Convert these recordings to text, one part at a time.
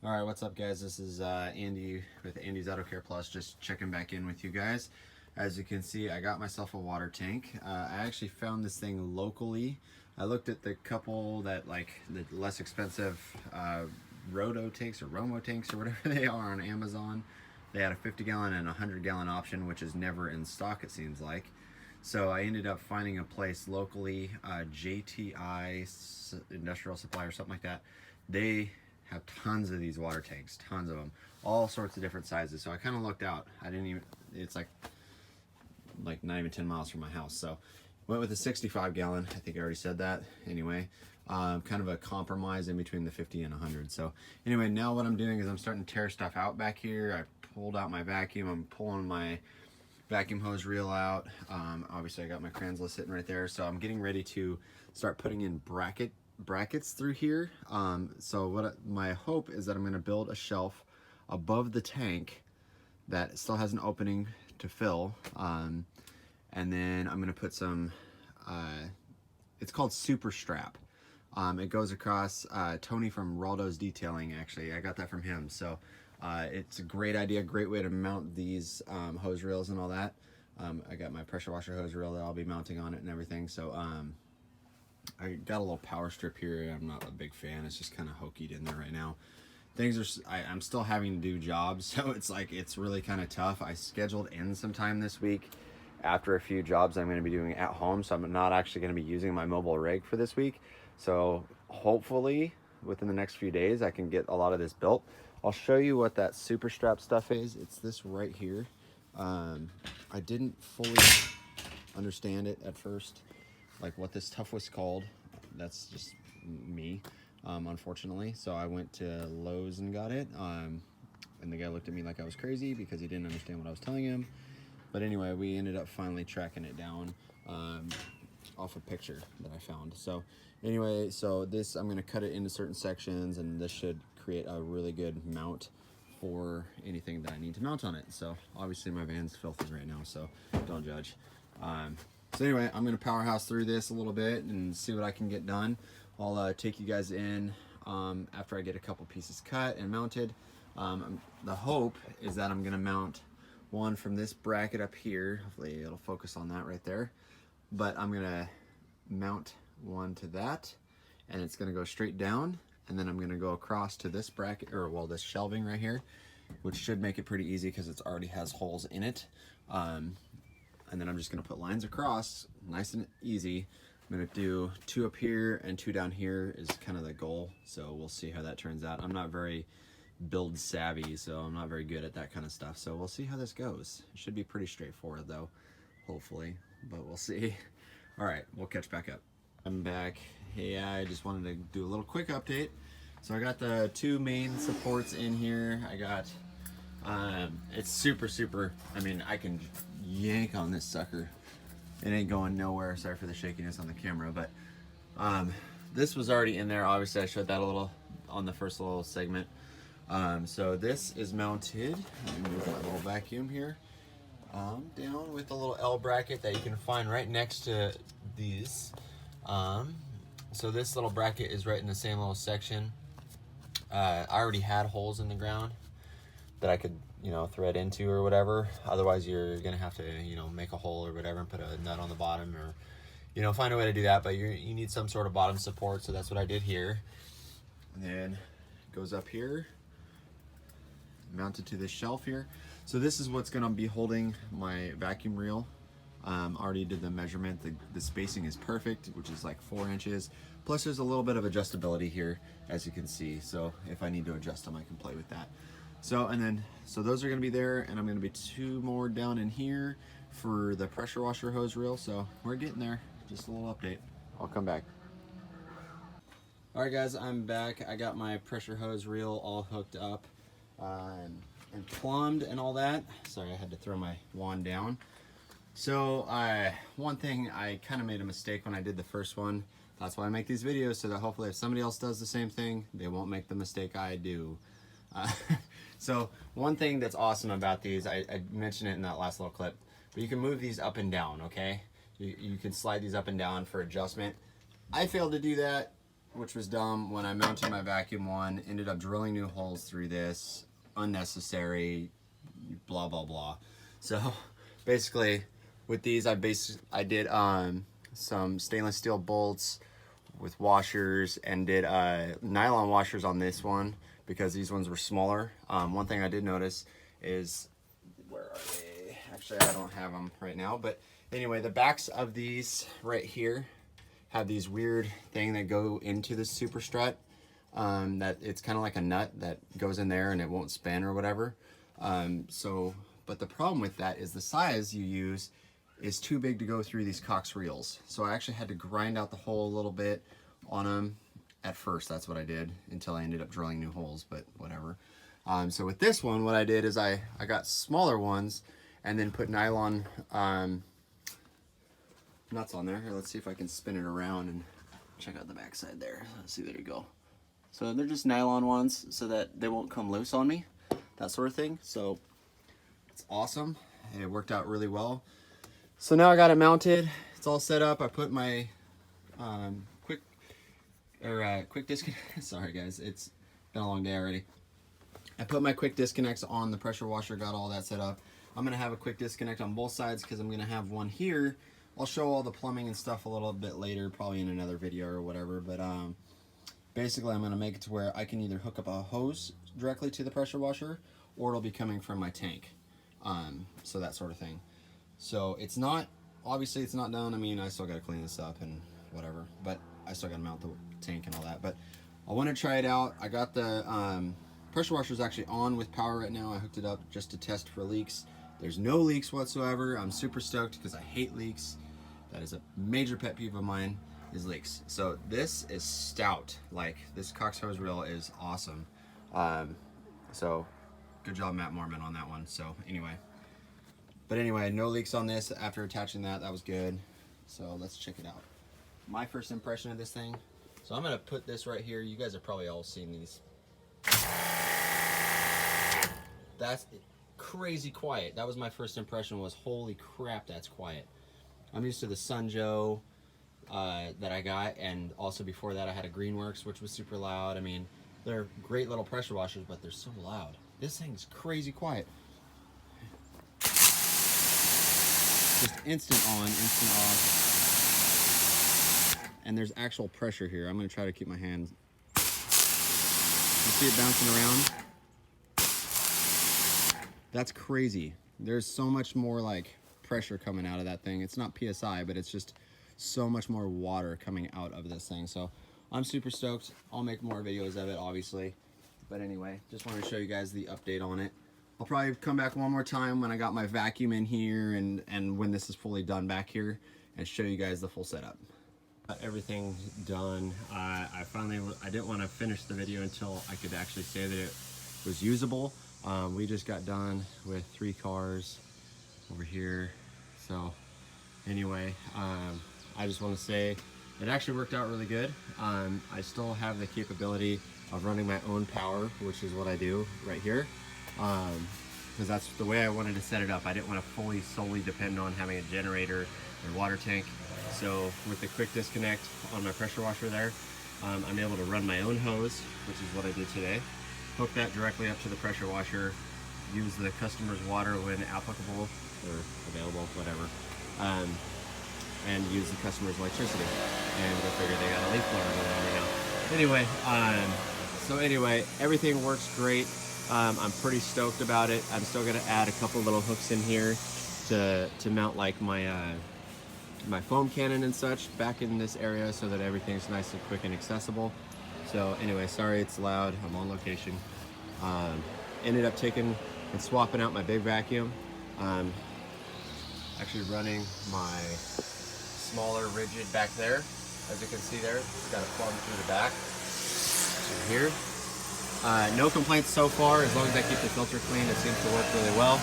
All right, what's up, guys? This is Andy with Andy's Auto Care Plus, just checking back in with you guys. As you can see, I got myself a water tank. I actually found this thing locally. I looked at the couple that, like, the less expensive Roto tanks or Romo tanks or whatever they are on Amazon. They had a 50-gallon and a 100-gallon option, which is never in stock, it seems like. So I ended up finding a place locally, JTI Industrial Supply or something like that. They have tons of these water tanks, tons of them, all sorts of different sizes. So I kind of looked out. I didn't even, it's like not even 10 miles from my house. So went with a 65-gallon. I think I already said that. Anyway, kind of a compromise in between the 50 and 100. So anyway, now what I'm doing is I'm starting to tear stuff out back here. I pulled out my vacuum. I'm pulling my vacuum hose reel out. Obviously I got my Kranzla sitting right there. So I'm getting ready to start putting in brackets through here. So my hope is that I'm going to build a shelf above the tank that still has an opening to fill, and then I'm going to put some it's called Super Strap. It goes across, Tony from Raldo's Detailing, actually I got that from him. So it's a great idea, great way to mount these hose reels and all that. I got my pressure washer hose reel that I'll be mounting on it and everything. So I got a little power strip here. I'm not a big fan. It's just kind of hokied in there right now. Things are, I'm still having to do jobs, so it's really kind of tough. I scheduled in some time this week after a few jobs I'm going to be doing at home, so I'm not actually going to be using my mobile rig for this week. So hopefully within the next few days I can get a lot of this built. I'll show you what that Super Strap stuff is. It's this right here. I didn't fully understand it at first, like what this stuff was called. That's just me, unfortunately. So I went to Lowe's and got it, and the guy looked at me like I was crazy because he didn't understand what I was telling him. But anyway, we ended up finally tracking it down off a picture that I found. So anyway, so this, I'm going to cut it into certain sections, and this should create a really good mount for anything that I need to mount on it. So obviously my van's filthy right now, so don't judge. So anyway, I'm going to powerhouse through this a little bit and see what I can get done. I'll take you guys in after I get a couple pieces cut and mounted. The hope is that I'm going to mount one from this bracket up here. Hopefully it'll focus on that right there. But I'm going to mount one to that, and it's going to go straight down. And then I'm going to go across to this bracket, or well, this shelving right here, which should make it pretty easy because it already has holes in it. And then I'm just going to put lines across, nice and easy. I'm going to do 2 up here and 2 down here is kind of the goal. So we'll see how that turns out. I'm not very build savvy, so I'm not very good at that kind of stuff. So we'll see how this goes. It should be pretty straightforward though, hopefully, but we'll see. All right, we'll catch back up. I'm back. Hey, I just wanted to do a little quick update. So I got the 2 main supports in here. I got, it's super, I mean, I can yank on this sucker. It ain't going nowhere. Sorry for the shakiness on the camera, but this was already in there. Obviously I showed that a little on the first little segment. So this is mounted. Let me move my little vacuum here. Down with a little L bracket that you can find right next to these. So this little bracket is right in the same little section. I already had holes in the ground that I could, thread into or whatever. Otherwise you're gonna have to, make a hole or whatever and put a nut on the bottom, or find a way to do that. But you need some sort of bottom support, so that's what I did here. And then it goes up here, mounted to this shelf here. So this is what's gonna be holding my vacuum reel. Already did the measurement. The spacing is perfect, which is like 4 inches. Plus there's a little bit of adjustability here, as you can see. So if I need to adjust them, I can play with that. So those are gonna be there, and I'm gonna be 2 more down in here for the pressure washer hose reel. So we're getting there. Just a little update. I'll come back. All right, guys, I'm back. I got my pressure hose reel all hooked up and plumbed and all that. Sorry, I had to throw my wand down. So one thing, I kind of made a mistake when I did the first one. That's why I make these videos, so that hopefully if somebody else does the same thing, they won't make the mistake I do. So one thing that's awesome about these, I mentioned it in that last little clip, but you can move these up and down, okay? You can slide these up and down for adjustment. I failed to do that which was dumb when I mounted my vacuum one, ended up drilling new holes through this, unnecessary, blah blah blah. So basically with these I did some stainless steel bolts with washers, and did nylon washers on this one because these ones were smaller. One thing I did notice is, where are they? Actually, I don't have them right now, but anyway, the backs of these right here have these weird thing that go into the super strut, that it's kind of like a nut that goes in there and it won't spin or whatever. But the problem with that is the size you use is too big to go through these Cox reels. So I actually had to grind out the hole a little bit on them at first. That's what I did until I ended up drilling new holes, but whatever. So with this one, what I did is I got smaller ones and then put nylon nuts on there. Here, let's see if I can spin it around and check out the back side there. Let's see, there we go. So they're just nylon ones so that they won't come loose on me, that sort of thing. So it's awesome. It worked out really well. So now I got it mounted. It's all set up. I put my quick disconnect. Sorry guys, it's been a long day already. I put my quick disconnects on the pressure washer, got all that set up. I'm gonna have a quick disconnect on both sides because I'm gonna have one here. I'll show all the plumbing and stuff a little bit later, probably in another video or whatever, but basically I'm gonna make it to where I can either hook up a hose directly to the pressure washer, or it'll be coming from my tank. So that sort of thing. So it's not, obviously it's not done. I mean, I still gotta clean this up and whatever, but I still gotta mount the tank and all that. But I wanna try it out. I got the pressure washer is actually on with power right now. I hooked it up just to test for leaks. There's no leaks whatsoever. I'm super stoked because I hate leaks. That is a major pet peeve of mine, is leaks. So this is stout. Like, this Cox hose reel is awesome. So good job, Matt Mormon, on that one. So anyway. But anyway, no leaks on this after attaching that. That was good. So let's check it out. My first impression of this thing. So I'm gonna put this right here. You guys have probably all seen these. That's crazy quiet. That was my first impression, was holy crap, that's quiet. I'm used to the Sunjo that I got, and also before that I had a Greenworks, which was super loud. I mean, they're great little pressure washers, but they're so loud. This thing's crazy quiet. Just instant on, instant off. And there's actual pressure here. I'm gonna try to keep my hands. You see it bouncing around? That's crazy. There's so much more like pressure coming out of that thing. It's not PSI, but it's just so much more water coming out of this thing. So I'm super stoked. I'll make more videos of it, obviously. But anyway, just wanted to show you guys the update on it. I'll probably come back one more time when I got my vacuum in here and when this is fully done back here, and show you guys the full setup. Everything done. I didn't want to finish the video until I could actually say that it was usable. We just got done with 3 cars over here. So anyway, I just want to say it actually worked out really good. I still have the capability of running my own power, which is what I do right here. Because that's the way I wanted to set it up. I didn't want to solely depend on having a generator or water tank. So with the quick disconnect on my pressure washer there, I'm able to run my own hose, which is what I did today. Hook that directly up to the pressure washer, use the customer's water when applicable or available, whatever, and use the customer's electricity. And go figure, they got a leaf blower going on right now. Anyway, so anyway, everything works great. I'm pretty stoked about it. I'm still gonna add a couple little hooks in here to mount like my my foam cannon and such back in this area so that everything's nice and quick and accessible. So anyway, sorry it's loud, I'm on location. Ended up taking and swapping out my big vacuum. Actually running my smaller rigid back there. As you can see there, it's got a plumb through the back. Here. No complaints so far, as long as I keep the filter clean, it seems to work really well.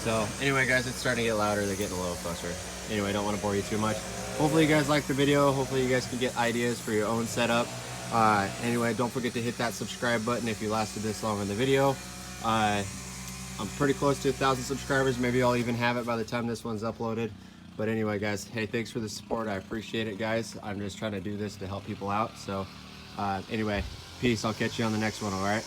So anyway guys, it's starting to get louder, they're getting a little closer. Anyway, don't want to bore you too much. Hopefully you guys like the video, hopefully you guys can get ideas for your own setup. Anyway, don't forget to hit that subscribe button if you lasted this long in the video. I'm pretty close to 1,000 subscribers, maybe I'll even have it by the time this one's uploaded. But anyway guys, hey, thanks for the support, I appreciate it guys. I'm just trying to do this to help people out, so Anyway, peace. I'll catch you on the next one, all right?